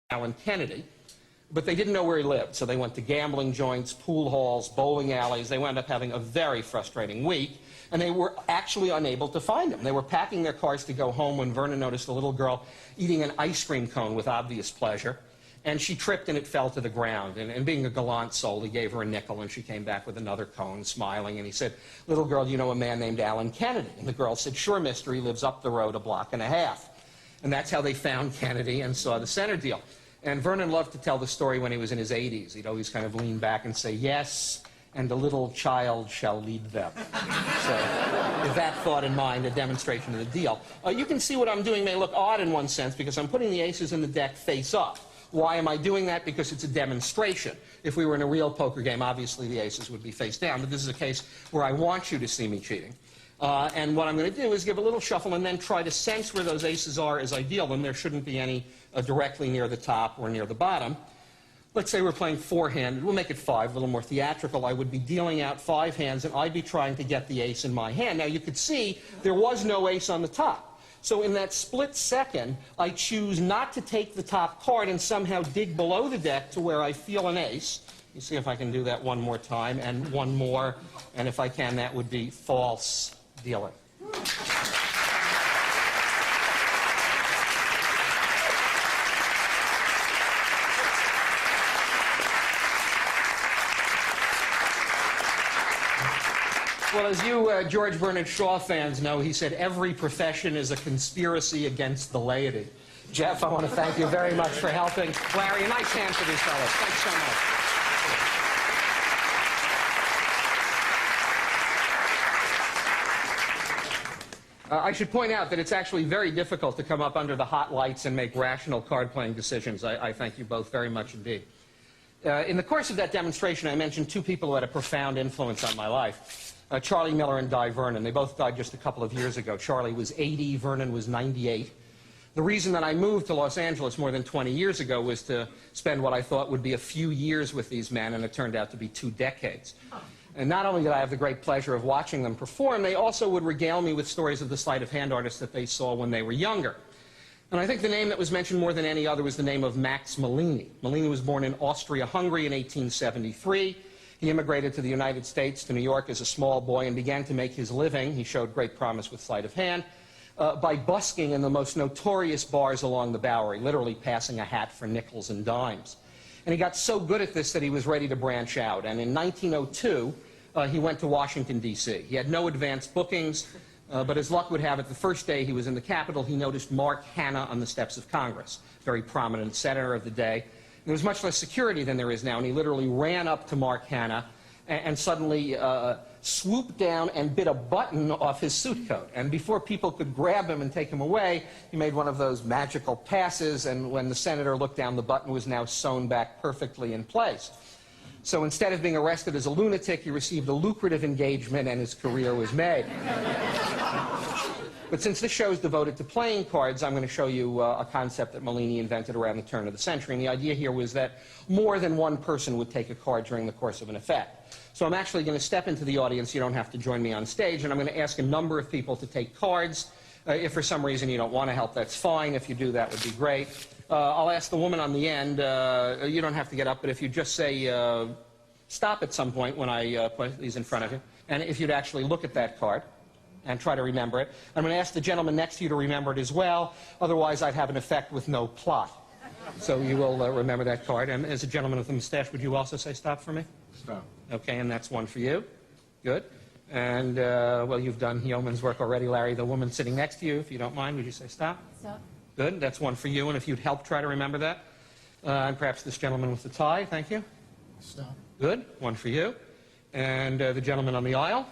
Alan Kennedy, but they didn't know where he lived, so they went to gambling joints, pool halls, bowling alleys. They wound up having a very frustrating week, and they were actually unable to find him. They were packing their cars to go home when Vernon noticed a little girl eating an ice cream cone with obvious pleasure, and she tripped and it fell to the ground. And being a gallant soul, he gave her a nickel, and she came back with another cone, smiling, and he said, "Little girl, do you know a man named Alan Kennedy?" And the girl said, "Sure, mister, he lives up the road a block and a half." And that's how they found Kennedy and saw the center deal. And Vernon loved to tell the story when he was in his 80s. He'd always kind of lean back and say, "Yes, and a little child shall lead them." So, with that thought in mind, a demonstration of the deal. You can see what I'm doing may look odd in one sense because I'm putting the aces in the deck face up. Why am I doing that? Because it's a demonstration. If we were in a real poker game, obviously the aces would be face down, but this is a case where I want you to see me cheating. And what I'm going to do is give a little shuffle and then try to sense where those aces are as I deal them. There shouldn't be any directly near the top or near the bottom. Let's say we're playing four-handed. We'll make it five, a little more theatrical. I would be dealing out 5 hands, and I'd be trying to get the ace in my hand. Now, you could see there was no ace on the top. So in that split second, I choose not to take the top card and somehow dig below the deck to where I feel an ace. You see if I can do that one more time, and one more. And if I can, that would be false dealing. Well, as you George Bernard Shaw fans know, he said every profession is a conspiracy against the laity. Jeff, I want to thank you very much for helping. Larry, a nice hand for these fellows. Thanks so much. I should point out that it's actually very difficult to come up under the hot lights and make rational card-playing decisions. I thank you both very much indeed. In the course of that demonstration, I mentioned 2 people who had a profound influence on my life. Charlie Miller and Di Vernon. They both died just a couple of years ago. Charlie was 80, Vernon was 98. The reason that I moved to Los Angeles more than 20 years ago was to spend what I thought would be a few years with these men, and it turned out to be 2 decades. And not only did I have the great pleasure of watching them perform, they also would regale me with stories of the sleight of hand artists that they saw when they were younger. And I think the name that was mentioned more than any other was the name of Max Malini. Malini was born in Austria-Hungary in 1873. He immigrated to the United States, to New York, as a small boy and began to make his living. He showed great promise with sleight of hand by busking in the most notorious bars along the Bowery, literally passing a hat for nickels and dimes. And he got so good at this that he was ready to branch out. And in 1902, he went to Washington, D.C. He had no advanced bookings, but as luck would have it, the first day he was in the Capitol, he noticed Mark Hanna on the steps of Congress, very prominent senator of the day. There was much less security than there is now, and he literally ran up to Mark Hanna and suddenly swooped down and bit a button off his suit coat. And before people could grab him and take him away, he made one of those magical passes, and when the senator looked down, the button was now sewn back perfectly in place. So instead of being arrested as a lunatic, he received a lucrative engagement, and his career was made. But since this show is devoted to playing cards, I'm going to show you a concept that Malini invented around the turn of the century. And the idea here was that more than one person would take a card during the course of an effect. So I'm actually going to step into the audience. You don't have to join me on stage. And I'm going to ask a number of people to take cards. If for some reason you don't want to help, that's fine. If you do, that would be great. I'll ask the woman on the end. You don't have to get up, but if you just say stop at some point when I put these in front of you, and if you'd actually look at that card and try to remember it. I'm going to ask the gentleman next to you to remember it as well. Otherwise, I'd have an effect with no plot. So you will remember that card. And as a gentleman with a mustache, would you also say stop for me? Stop. Okay, and that's one for you. Good. And, well, you've done yeoman's work already, Larry. The woman sitting next to you, if you don't mind, would you say stop? Stop. Good. That's one for you. And if you'd help try to remember that. And perhaps this gentleman with the tie. Thank you. Stop. Good. One for you. And the gentleman on the aisle.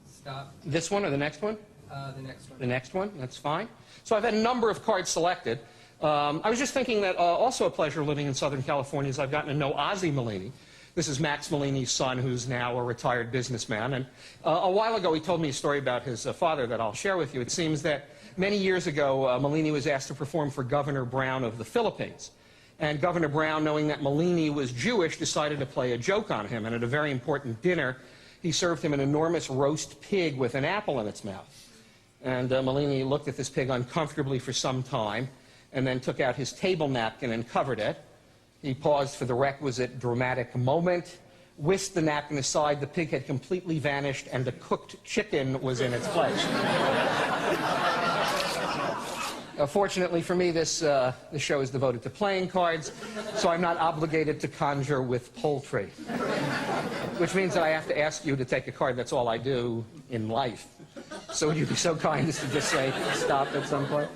Stop. This one or the next one? The next one. The next one, that's fine. So I've had a number of cards selected. I was just thinking that also a pleasure living in Southern California is I've gotten to know Ozzie Malini. This is Max Malini's son, who's now a retired businessman. And a while ago, he told me a story about his father that I'll share with you. It seems that many years ago, Malini was asked to perform for Governor Brown of the Philippines. And Governor Brown, knowing that Malini was Jewish, decided to play a joke on him. And at a very important dinner, he served him an enormous roast pig with an apple in its mouth. And Malini looked at this pig uncomfortably for some time, and then took out his table napkin and covered it. He paused for the requisite dramatic moment, whisked the napkin aside, the pig had completely vanished, and a cooked chicken was in its place. Fortunately for me, this show is devoted to playing cards, so I'm not obligated to conjure with poultry. Which means that I have to ask you to take a card. That's all I do in life. So would you be so kind as to just say stop at some point?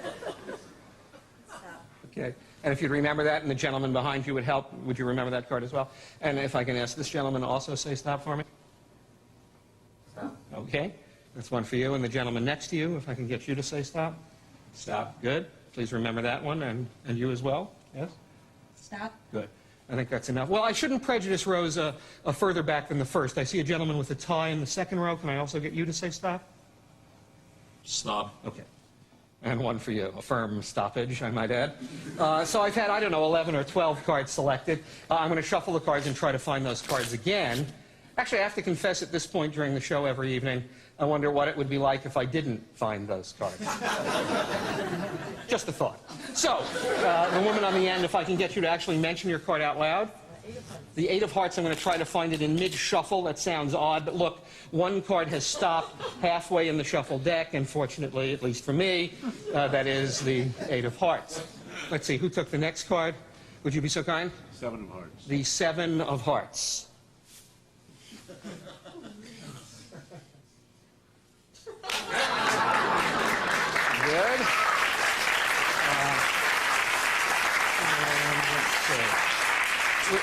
Stop. Okay. And if you'd remember that, and the gentleman behind you would help, would you remember that card as well? And if I can ask this gentleman to also say stop for me? Stop. Okay. That's one for you. And the gentleman next to you, if I can get you to say stop? Stop. Good. Please remember that one, and you as well. Yes? Stop. Good. I think that's enough. Well, I shouldn't prejudice rows further back than the first. I see a gentleman with a tie in the second row. Can I also get you to say stop? Stop. Okay. And one for you, a firm stoppage, I might add. So I've had, I don't know, 11 or 12 cards selected. I'm going to shuffle the cards and try to find those cards again. Actually, I have to confess at this point during the show every evening, I wonder what it would be like if I didn't find those cards. Just a thought. So, the woman on the end, if I can get you to actually mention your card out loud. The 8 of hearts, I'm going to try to find it in mid-shuffle. That sounds odd, but look, one card has stopped halfway in the shuffle deck, and fortunately, at least for me, that is the 8 of hearts. Let's see, who took the next card? Would you be so kind? 7 of hearts. The 7 of hearts. Good. And let's see.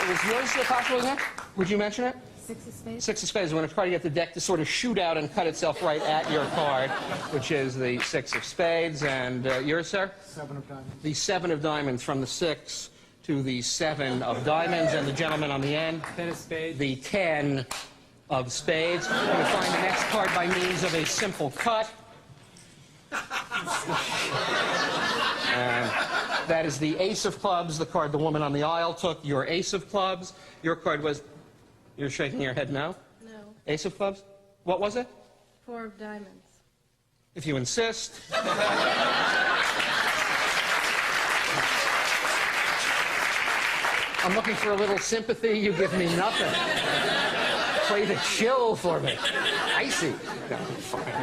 Was yours possibly next? Would you mention it? 6 of spades. 6 of spades. We're going to try to get the deck to sort of shoot out and cut itself right at your card, which is the 6 of spades. And yours, sir? 7 of diamonds. The 7 of diamonds, from the 6 to the 7 of diamonds. And the gentleman on the end? 10 of spades. The 10 of spades. We're going to find the next card by means of a simple cut. And that is the ace of clubs, the card the woman on the aisle took. Your ace of clubs. Your card was... You're shaking your head no? No. Ace of clubs? What was it? 4 of diamonds. If you insist. I'm looking for a little sympathy. You give me nothing. Play the chill for me. Icy. No, fine.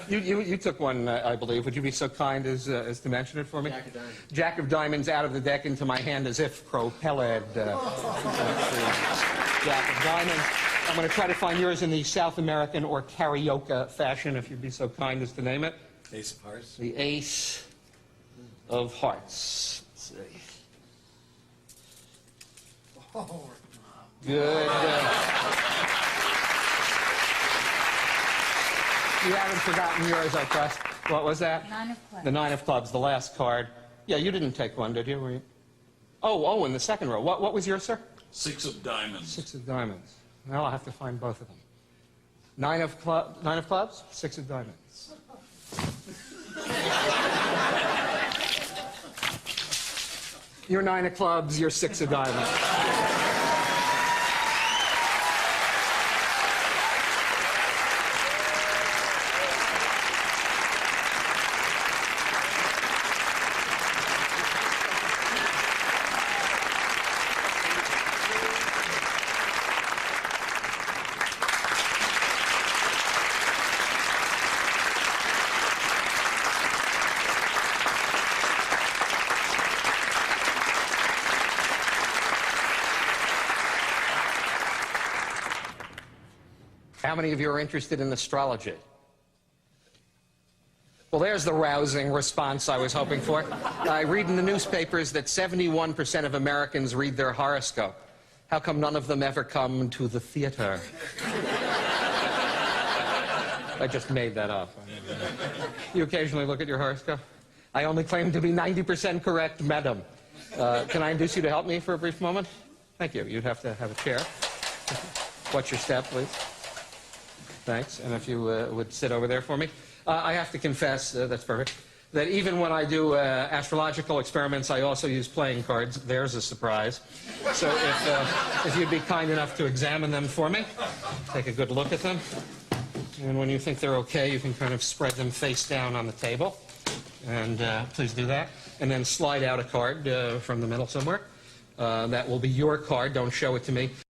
You took one, I believe. Would you be so kind as to mention it for me? Jack of diamonds. Jack of diamonds out of the deck into my hand as if propelled. Jack of diamonds. I'm going to try to find yours in the South American or karaoke fashion, if you'd be so kind as to name it. Ace of hearts. The ace of hearts. Let's see. Good. You haven't forgotten yours, I trust. What was that? 9 of clubs. The 9 of clubs, the last card. Yeah, you didn't take one, did you? Were you? Oh, in the second row. What was yours, sir? 6 of diamonds. 6 of diamonds. Well, I'll have to find both of them. 9 of clubs, 6 of diamonds. Your 9 of clubs, your 6 of diamonds. How many of you are interested in astrology? Well, there's the rousing response I was hoping for. I read in the newspapers that 71% of Americans read their horoscope. How come none of them ever come to the theater? I just made that up. You occasionally look at your horoscope? I only claim to be 90% correct, madam. Can I induce you to help me for a brief moment? Thank you. You'd have to have a chair. What's your step, please? Thanks. And if you would sit over there for me. I have to confess, that's perfect, that even when I do astrological experiments, I also use playing cards. There's a surprise. So if you'd be kind enough to examine them for me, take a good look at them. And when you think they're okay, you can kind of spread them face down on the table. And please do that. And then slide out a card from the middle somewhere. That will be your card. Don't show it to me.